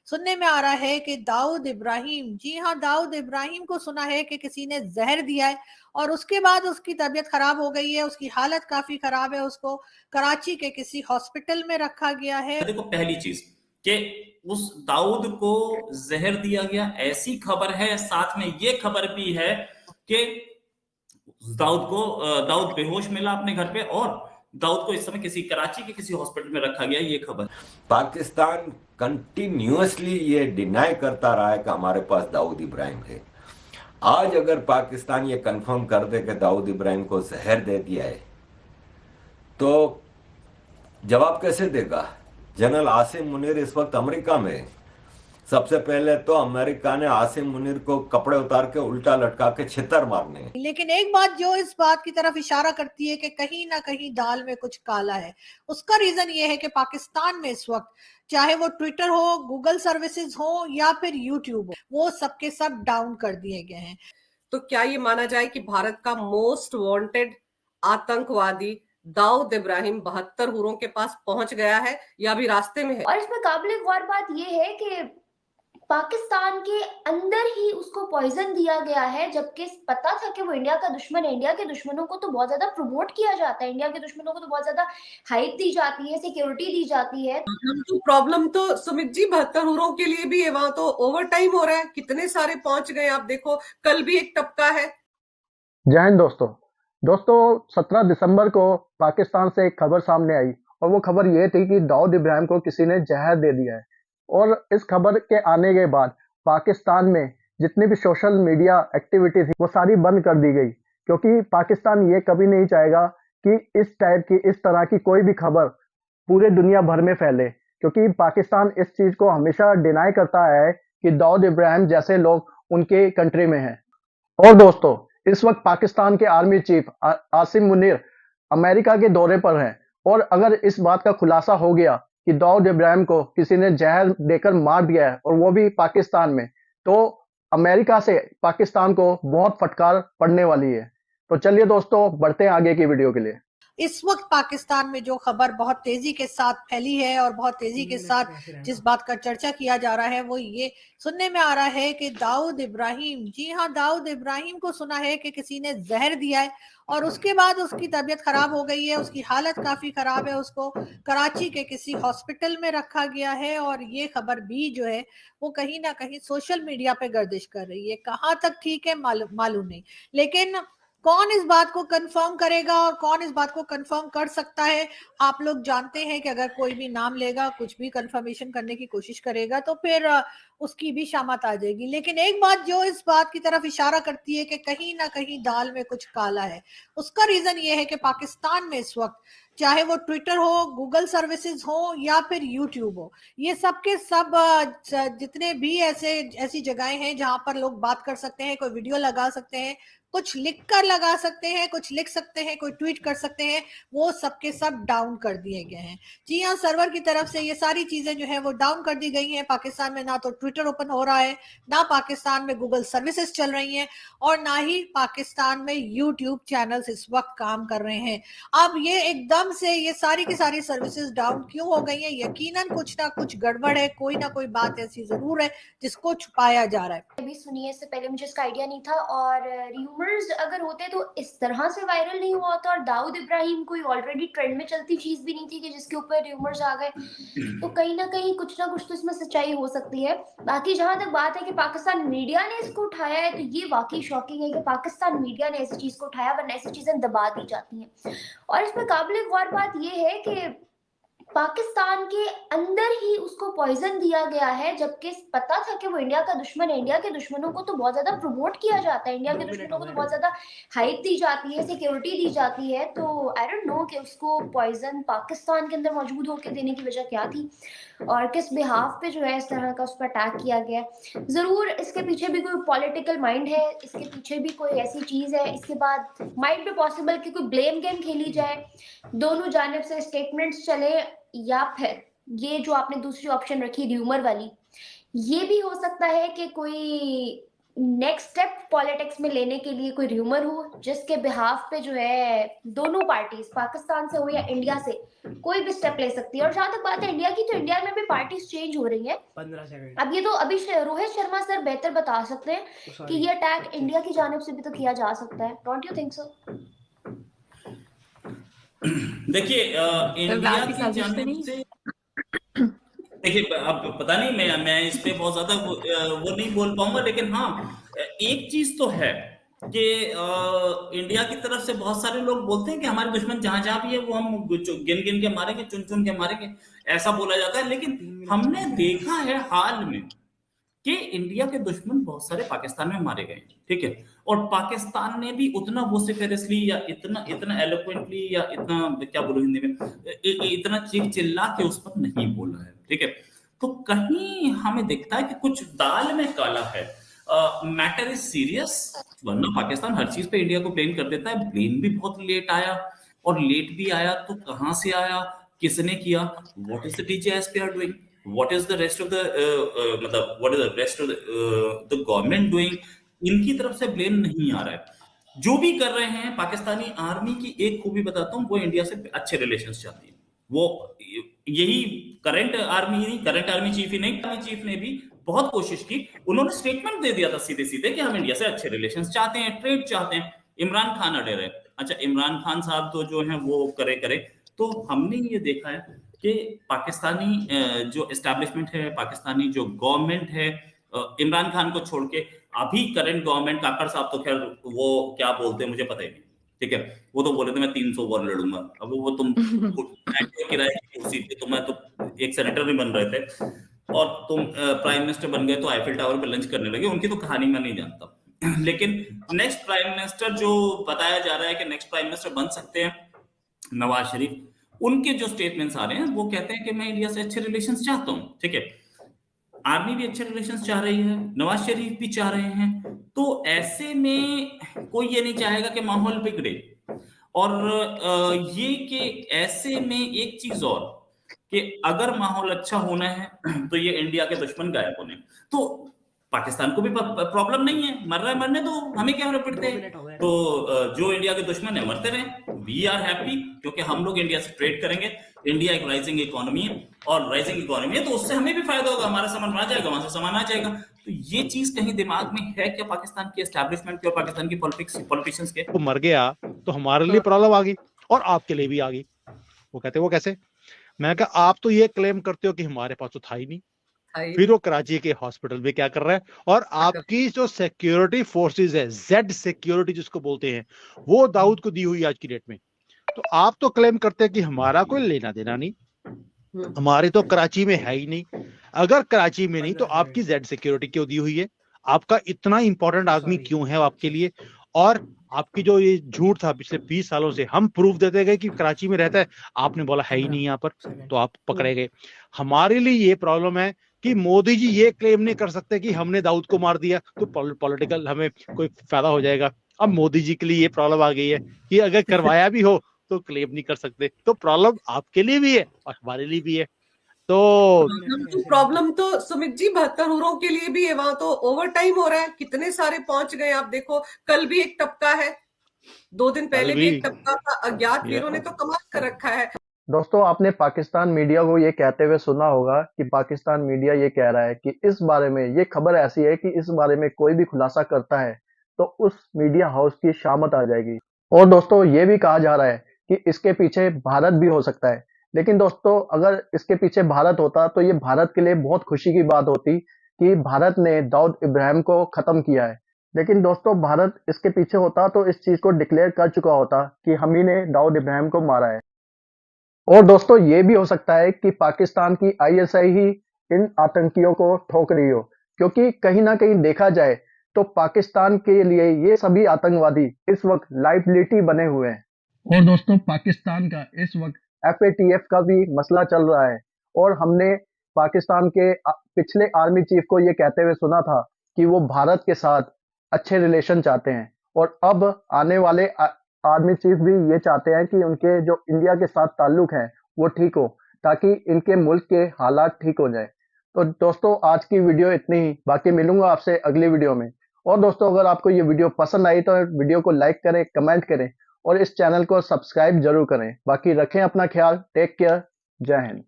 सुनने में आ रहा है कि दाऊद इब्राहिम, जी हाँ, दाऊद इब्राहिम को सुना है कि किसी ने जहर दिया है और उसके बाद उसकी तबीयत खराब हो गई है, उसकी हालत काफी खराब है, उसको कराची के किसी हॉस्पिटल में रखा गया है। देखो, पहली चीज कि उस दाऊद को जहर दिया गया ऐसी खबर है, साथ में ये खबर भी है कि दाऊद बेहोश मिला अपने घर पे, और दाऊद को इस समय किसी कराची के किसी हॉस्पिटल में रखा गया, ये खबर। पाकिस्तान कंटिन्यूअसली ये डिनाई करता रहा है कि हमारे पास दाऊद इब्राहिम है। आज अगर पाकिस्तान ये कंफर्म कर दे कि दाऊद इब्राहिम को जहर दे दिया है, तो जवाब कैसे देगा? जनरल आसिम मुनीर इस वक्त अमेरिका में है। सबसे पहले तो अमेरिका ने आसिम मुनीर को कपड़े उतार के उल्टा लटका के छितर मारने हैं। लेकिन एक बात जो इस बात की तरफ इशारा करती है कि कहीं ना कहीं दाल में कुछ काला है, उसका रीजन ये है कि पाकिस्तान में इस वक्त चाहे वो ट्विटर हो, गूगल सर्विसेज हो या फिर यूट्यूब हो, वो सबके सब डाउन कर दिए गए हैं। तो क्या ये माना जाए कि भारत का मोस्ट वांटेड आतंकवादी दाऊद इब्राहिम 72 हुरों के पास पहुंच गया है या अभी रास्ते में है? और इसमें काबिल गौर बात यह है कि पाकिस्तान के अंदर ही उसको पॉइजन दिया गया है, जबकि पता था कि वो इंडिया का दुश्मन है। इंडिया के दुश्मनों को तो बहुत ज्यादा प्रमोट किया जाता है, इंडिया के दुश्मनों को तो बहुत ज्यादा हाइप दी जाती है, सिक्योरिटी दी जाती है। प्रॉब्लम तो सुमित जी 72 हुरों के लिए भी है, वहां तो ओवर टाइम हो रहा है, कितने सारे पहुंच गए आप देखो, कल भी एक टपका है। जय हिंद दोस्तों 17 दिसंबर को पाकिस्तान से एक खबर सामने आई और वो खबर ये थी कि दाऊद इब्राहिम को किसी ने जहर दे दिया है। और इस खबर के आने के बाद पाकिस्तान में जितनी भी सोशल मीडिया एक्टिविटी थी वो सारी बंद कर दी गई, क्योंकि पाकिस्तान ये कभी नहीं चाहेगा कि इस टाइप की, इस तरह की कोई भी खबर पूरे दुनिया भर में फैले, क्योंकि पाकिस्तान इस चीज को हमेशा डिनाई करता है कि दाऊद इब्राहिम जैसे लोग उनके कंट्री में हैं। और दोस्तों, इस वक्त पाकिस्तान के army chief Asim Munir America के दौरे पर हैं, और अगर इस बात का खुलासा हो गया कि दाऊद इब्राहिम को किसी ने जहर देकर मार दिया है और वो भी पाकिस्तान में, तो अमेरिका से पाकिस्तान को बहुत फटकार पड़ने वाली है। तो चलिए दोस्तों, बढ़ते हैं आगे की वीडियो के लिए। इस वक्त पाकिस्तान में जो खबर बहुत तेजी के साथ फैली है और बहुत तेजी के साथ जिस बात का चर्चा किया जा रहा है वो ये सुनने में आ रहा है कि दाऊद इब्राहिम, जी हाँ, दाऊद इब्राहिम को सुना है कि किसी ने जहर दिया है और उसके बाद उसकी तबीयत खराब हो गई है, उसकी हालत काफी खराब है, उसको कराची के किसी हॉस्पिटल में रखा गया है। और ये खबर भी जो है वो कहीं ना कहीं सोशल मीडिया पे गर्दिश कर रही है। कहाँ तक ठीक है मालूम नहीं, लेकिन कौन इस बात को कंफर्म करेगा और कौन इस बात को कंफर्म कर सकता है? आप लोग जानते हैं कि अगर कोई भी नाम लेगा, कुछ भी कंफर्मेशन करने की कोशिश करेगा तो फिर उसकी भी शामत आ जाएगी। लेकिन एक बात जो इस बात की तरफ इशारा करती है कि कहीं ना कहीं दाल में कुछ काला है, उसका रीजन ये है कि पाकिस्तान में इस वक्त चाहे वो ट्विटर हो, गूगल सर्विसेज हो या फिर यूट्यूब हो, ये सब के सब जितने भी ऐसी जगहें हैं जहां पर लोग बात कर सकते हैं, कोई वीडियो लगा सकते हैं, कुछ लिख कर लगा सकते हैं, कुछ लिख सकते हैं, कोई ट्वीट कर सकते हैं, वो सबके सब डाउन कर दिए गए हैं। जी हाँ, सर्वर की तरफ से ये सारी चीजें जो है वो डाउन कर दी गई हैं। पाकिस्तान में ना तो ट्विटर ओपन हो रहा है, ना पाकिस्तान में गूगल सर्विसेज चल रही हैं और ना ही पाकिस्तान में यूट्यूब चैनल्स इस वक्त काम कर रहे हैं। अब ये एकदम से ये सारी की सारी सर्विसेज डाउन क्यों हो गई है? यकीनन कुछ ना कुछ गड़बड़ है, कोई ना कोई बात ऐसी जरूर है जिसको छुपाया जा रहा है। अभी सुनिए, इससे पहले मुझे इसका आइडिया नहीं था, और र्यूमर्स अगर होते तो इस तरह से वायरल नहीं हुआ होता, और दाऊद इब्राहिम कोई ऑलरेडी ट्रेंड में चलती चीज भी नहीं थी कि जिसके ऊपर र्यूमर्स आ गए। तो कहीं ना कुछ तो इसमें सच्चाई हो सकती है। बाकी जहां तक बात है कि पाकिस्तान मीडिया ने इसको उठाया है, तो ये वाकई शॉकिंग है कि पाकिस्तान मीडिया ने ऐसी चीज को उठाया, वरना ऐसी चीजें दबा दी जाती हैं। और इसमें काबिल गौर बात यह है कि पाकिस्तान के अंदर ही उसको पॉइजन दिया गया है, जबकि पता था कि वो इंडिया का दुश्मन है। इंडिया के दुश्मनों को तो बहुत ज्यादा प्रमोट किया जाता है, इंडिया के दुश्मनों को तो बहुत ज्यादा हाइप दी जाती है, सिक्योरिटी दी जाती है। तो आई डोंट नो कि उसको पॉइजन पाकिस्तान के अंदर मौजूद होकर देने की वजह क्या थी और किस बिहाफ पे जो है इस तरह का उस पर अटैक किया गया। जरूर इसके पीछे भी कोई पॉलिटिकल माइंड है, इसके पीछे भी कोई ऐसी चीज है। इसके बाद माइट भी पॉसिबल कि कोई ब्लेम गेम खेली जाए, दोनों जानिब से स्टेटमेंट्स चले, या फिर ये जो आपने दूसरी ऑप्शन रखी र्यूमर वाली, ये भी हो सकता है कि कोई नेक्स्ट स्टेप पॉलिटिक्स में लेने के लिए कोई र्यूमर हो जिसके बिहाफ पे जो है दोनों पार्टीज, पाकिस्तान से हो या इंडिया से, कोई भी स्टेप ले सकती है। और जहां तक बात है इंडिया की, तो इंडिया में भी पार्टीज चेंज हो रही हैं 15 सेकंड। अब ये तो अभी रोहित शर्मा सर बेहतर बता सकते हैं कि ये अटैक इंडिया की जानिब से भी तो किया जा सकता है। Don't you think so? देखिए इंडिया की जानिब से, देखिए अब पता नहीं, मैं इस पे बहुत ज्यादा वो नहीं बोल पाऊंगा, लेकिन हाँ एक चीज तो है कि इंडिया की तरफ से बहुत सारे लोग बोलते हैं कि हमारे दुश्मन जहां जहां भी है वो हम गिन गिन के मारेंगे, चुन चुन के मारेंगे, ऐसा बोला जाता है। लेकिन हमने देखा है हाल में कि इंडिया के दुश्मन बहुत सारे पाकिस्तान में मारे गए, ठीक है, और पाकिस्तान ने भी उतना वोसिफेरसली या इतना इतना एलोक्वेंटली या इतना, क्या बोलूं हिंदी में, इतना चीख चिल्ला के उस पर नहीं बोला है, ठीक है। तो कहीं हमें दिखता है कि कुछ दाल में काला है। मैटर इज सीरियस, वरना पाकिस्तान हर चीज पे इंडिया को ब्लेम कर देता है। ब्लेम भी बहुत लेट आया, और लेट भी आया तो कहां से आया, किसने किया, what is the DJSP doing, what is the rest of the मतलब what is the rest of the government doing, इनकी तरफ से ब्लेम नहीं आ रहा है। जो भी कर रहे हैं, पाकिस्तानी आर्मी की एक खूबी बताता हूं, वो इंडिया से अच्छे रिलेशंस चाहती है। वो यही करंट आर्मी नहीं, करंट आर्मी चीफ ही नहीं, आर्मी चीफ ने भी बहुत कोशिश की, उन्होंने स्टेटमेंट दे दिया था सीधे सीधे कि हम इंडिया से अच्छे रिलेशंस चाहते हैं, ट्रेड चाहते हैं। इमरान खान अड़े रहे। अच्छा, इमरान खान साहब तो जो है वो करे, तो हमने ये देखा है कि पाकिस्तानी जो एस्टैब्लिशमेंट है, पाकिस्तानी जो गवर्नमेंट है, इमरान खान को छोड़ के अभी करंट गवर्नमेंट, काकड़ साहब तो खैर वो क्या बोलते हैं मुझे पता ही नहीं, ठीक है, वो तो बोले थे मैं 300 वॉर लड़ूंगा। अब वो तुम किराए की कुर्सी पे, तो मैं तो एक सेनेटर नहीं बन रहे थे, और तुम प्राइम मिनिस्टर बन गए तो आईफिल टावर पे लंच करने लगे। उनकी तो कहानी मैं नहीं जानता। लेकिन नेक्स्ट प्राइम मिनिस्टर जो बताया जा रहा है कि नेक्स्ट प्राइम मिनिस्टर बन सकते हैं नवाज शरीफ, उनके जो स्टेटमेंट्स आ रहे हैं वो कहते हैं कि मैं इंडिया से अच्छे रिलेशंस चाहता हूं, ठीक है। आर्मी भी अच्छे रिलेशंस चाह रही है, नवाज शरीफ भी चाह रहे हैं, तो ऐसे में कोई ये नहीं चाहेगा कि माहौल बिगड़े। और ये कि ऐसे में एक चीज और, कि अगर माहौल अच्छा होना है तो ये इंडिया के दुश्मन गायब होने, तो पाकिस्तान को भी प्रॉब्लम नहीं है, मर रहा है मरने दो, हमें क्या पड़ते हैं। तो जो इंडिया के दुश्मन है मरते रहे, वी आर हैप्पी, क्योंकि हम लोग इंडिया से ट्रेड करेंगे। इंडिया एक राइजिंग इकोनॉमी है, और राइजिंग इकोनॉमी है तो उससे हमें भी फायदा होगा, हमारा सामान वहां जाएगा, वहां से सामान आ जाएगा। तो ये चीज कहीं दिमाग में है क्या पाकिस्तान की एस्टैब्लिशमेंट के और पाकिस्तान की पॉलिटिशियंस के? वो मर गया तो हमारे लिए प्रॉब्लम आ गई और आपके लिए भी आ गई। वो कहते वो कैसे? मैं कहा आप तो ये क्लेम करते हो कि हमारे पास तो था ही नहीं, फिर वो कराची के हॉस्पिटल में क्या कर रहा है, और आपकी जो सिक्योरिटी फोर्सेस है, जेड सिक्योरिटी जिसको बोलते हैं, वो दाऊद को दी हुई आज की डेट में। तो आप तो क्लेम करते हैं कि हमारा कोई लेना देना नहीं, हमारे तो कराची में है ही नहीं। अगर कराची में नहीं तो आपकी जेड सिक्योरिटी क्यों दी हुई है? आपका इतना इंपॉर्टेंट आदमी क्यों है आपके लिए? और आपकी जो ये झूठ था पिछले 20 सालों से, हम प्रूफ देते गए कि कराची में रहता है, आपने बोला है ही नहीं यहाँ पर, तो आप पकड़े गए। हमारे लिए ये प्रॉब्लम है कि मोदी जी ये क्लेम नहीं कर सकते कि हमने दाऊद को मार दिया तो पॉलिटिकल हमें कोई फायदा हो जाएगा। अब मोदी जी के लिए ये प्रॉब्लम आ गई है कि अगर करवाया भी हो तो क्लेम नहीं कर सकते। तो प्रॉब्लम आपके लिए भी है और हमारे लिए भी है। तो प्रॉब्लम तो सुमित जी 72 हुरों के लिए भी है। वहां तो ओवर टाइम हो रहा है, कितने सारे पहुंच गए आप देखो। कल भी एक टपका है, 2 दिन पहले भी एक टपका था। अज्ञात वीरों ने तो कमाल कर रखा है। दोस्तों, आपने पाकिस्तान मीडिया को ये कहते हुए सुना होगा कि पाकिस्तान मीडिया ये कह रहा है कि इस बारे में, ये खबर ऐसी है कि इस बारे में कोई भी खुलासा करता है तो उस मीडिया हाउस की शामत आ जाएगी। और दोस्तों, ये भी कहा जा रहा है कि इसके पीछे भारत भी हो सकता है। लेकिन दोस्तों, अगर इसके पीछे भारत होता तो ये भारत के लिए बहुत खुशी की बात होती कि भारत ने दाऊद इब्राहिम को खत्म किया है। लेकिन दोस्तों, भारत इसके पीछे होता तो इस चीज को डिक्लेयर कर चुका होता कि हम ही ने दाऊद इब्राहिम को मारा है। और दोस्तों, ये भी हो सकता है कि पाकिस्तान की ISI ही इन आतंकियों को ठोक रही हो, क्योंकि कहीं ना कहीं देखा जाए तो पाकिस्तान के लिए ये सभी आतंकवादी इस वक्त लाइबिलिटी बने हुए हैं। और दोस्तों, पाकिस्तान का इस वक्त FATF का भी मसला चल रहा है। और हमने पाकिस्तान के पिछले आर्मी चीफ को ये कहते हुए सुना था कि वो भारत के साथ अच्छे रिलेशन चाहते हैं, और अब आने वाले आर्मी चीफ भी ये चाहते हैं कि उनके जो इंडिया के साथ ताल्लुक हैं वो ठीक हो, ताकि इनके मुल्क के हालात ठीक हो जाए। तो दोस्तों, आज की वीडियो इतनी ही। बाकी मिलूंगा आपसे अगली वीडियो में। और दोस्तों अगर आपको ये वीडियो पसंद आई तो वीडियो को लाइक करें, कमेंट करें और इस चैनल को सब्सक्राइब जरूर करें। बाकी रखें अपना ख्याल। Take care. जय हिंद।